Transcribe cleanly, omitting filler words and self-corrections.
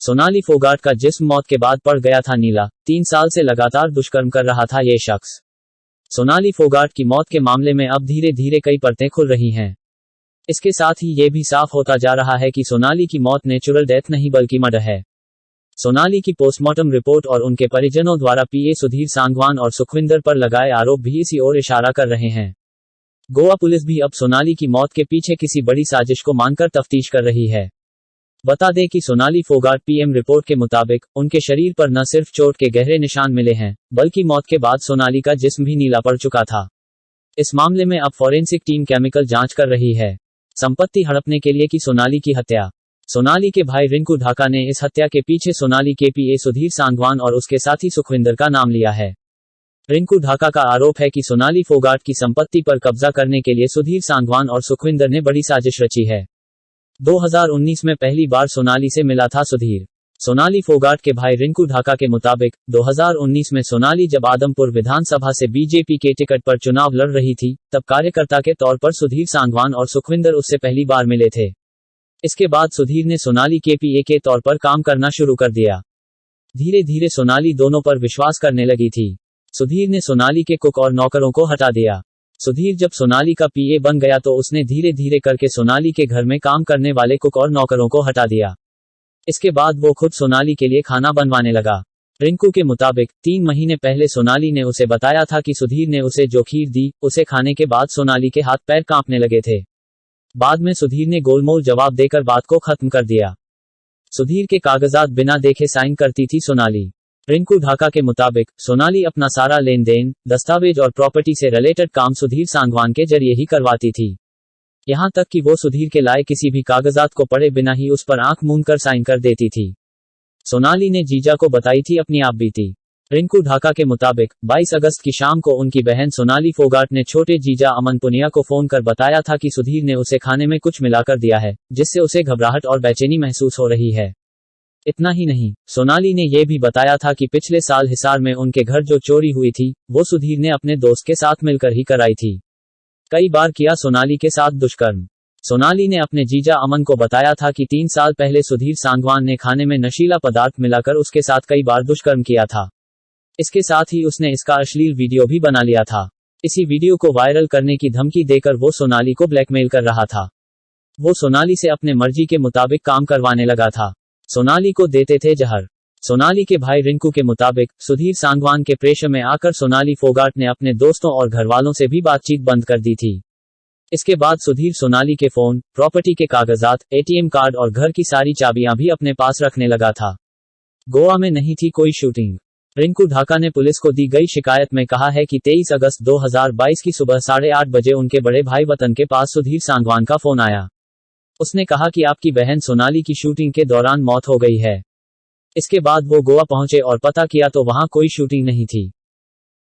सोनाली फोगाट का जिस्म मौत के बाद पड़ गया था नीला। 3 साल से लगातार दुष्कर्म कर रहा था ये शख्स। सोनाली फोगाट की मौत के मामले में अब धीरे धीरे कई परतें खुल रही हैं। इसके साथ ही ये भी साफ होता जा रहा है कि सोनाली की मौत नेचुरल डेथ नहीं बल्कि मर्डर है। सोनाली की पोस्टमार्टम रिपोर्ट और उनके परिजनों द्वारा पीए सुधीर सांगवान और सुखविंदर पर लगाए आरोप भी इसी ओर इशारा कर रहे हैं। गोवा पुलिस भी अब सोनाली की मौत के पीछे किसी बड़ी साजिश को मानकर तफ्तीश कर रही है। बता दें कि सोनाली फोगाट पीएम रिपोर्ट के मुताबिक उनके शरीर पर न सिर्फ चोट के गहरे निशान मिले हैं, बल्कि मौत के बाद सोनाली का जिस्म भी नीला पड़ चुका था। इस मामले में अब फॉरेंसिक टीम केमिकल जांच कर रही है। संपत्ति हड़पने के लिए की सोनाली की हत्या। सोनाली के भाई रिंकू ढाका ने इस हत्या के पीछे सोनाली के पीए सुधीर सांगवान और उसके साथी सुखविंदर का नाम लिया है। रिंकू ढाका का आरोप है कि सोनाली फोगाट की संपत्ति पर कब्जा करने के लिए सुधीर सांगवान और सुखविंदर ने बड़ी साजिश रची है। 2019 में पहली बार सोनाली से मिला था सुधीर। सोनाली फोगाट के भाई रिंकू ढाका के मुताबिक 2019 में सोनाली जब आदमपुर विधानसभा से बीजेपी के टिकट पर चुनाव लड़ रही थी, तब कार्यकर्ता के तौर पर सुधीर सांगवान और सुखविंदर उससे पहली बार मिले थे। इसके बाद सुधीर ने सोनाली के पीए के तौर पर काम करना शुरू कर दिया। धीरे धीरे सोनाली दोनों पर विश्वास करने लगी थी। सुधीर ने सोनाली के कुक और नौकरों को हटा दिया। सुधीर जब सोनाली का पीए बन गया तो उसने धीरे धीरे करके सोनाली के घर में काम करने वाले कुक और नौकरों को हटा दिया। इसके बाद वो खुद सोनाली के लिए खाना बनवाने लगा। रिंकू के मुताबिक 3 महीने पहले सोनाली ने उसे बताया था कि सुधीर ने उसे जो खीर दी, उसे खाने के बाद सोनाली के हाथ पैर कांपने लगे थे। बाद में सुधीर ने गोलमोल जवाब देकर बात को खत्म कर दिया। सुधीर के कागजात बिना देखे साइन करती थी सोनाली। रिंकू ढाका के मुताबिक सोनाली अपना सारा लेन देन, दस्तावेज और प्रॉपर्टी से रिलेटेड काम सुधीर सांगवान के जरिए ही करवाती थी। यहां तक कि वो सुधीर के लाए किसी भी कागजात को पढ़े बिना ही उस पर आंख मूंद कर साइन कर देती थी। सोनाली ने जीजा को बताई थी अपनी आपबीती। रिंकू ढाका के मुताबिक 22 अगस्त की शाम को उनकी बहन सोनाली फोगाट ने छोटे जीजा अमन पुनिया को फोन कर बताया था कि सुधीर ने उसे खाने में कुछ मिलाकर दिया है, जिससे उसे घबराहट और बेचैनी महसूस हो रही है। इतना ही नहीं, सोनाली ने यह भी बताया था कि पिछले साल हिसार में उनके घर जो चोरी हुई थी, वो सुधीर ने अपने दोस्त के साथ मिलकर ही कराई थी। कई बार किया सोनाली के साथ दुष्कर्म। सोनाली ने अपने जीजा अमन को बताया था कि 3 साल पहले सुधीर सांगवान ने खाने में नशीला पदार्थ मिलाकर उसके साथ कई बार दुष्कर्म किया था। इसके साथ ही उसने इसका अश्लील वीडियो भी बना लिया था। इसी वीडियो को वायरल करने की धमकी देकर वो सोनाली को ब्लैकमेल कर रहा था। वो सोनाली से अपने मर्जी के मुताबिक काम करवाने लगा था। सोनाली को देते थे जहर। सोनाली के भाई रिंकू के मुताबिक सुधीर सांगवान के प्रेशर में आकर सोनाली फोगाट ने अपने दोस्तों और घरवालों से भी बातचीत बंद कर दी थी। इसके बाद सुधीर सोनाली के फोन, प्रॉपर्टी के कागजात, एटीएम कार्ड और घर की सारी चाबियां भी अपने पास रखने लगा था। गोवा में नहीं थी कोई शूटिंग। रिंकू ढाका ने पुलिस को दी गई शिकायत में कहा है कि 23 अगस्त 2022 की सुबह 8:30 बजे उनके बड़े भाई वतन के पास सुधीर सांगवान का फोन आया। उसने कहा कि आपकी बहन सोनाली की शूटिंग के दौरान मौत हो गई है। इसके बाद वो गोवा पहुंचे और पता किया तो वहां कोई शूटिंग नहीं थी।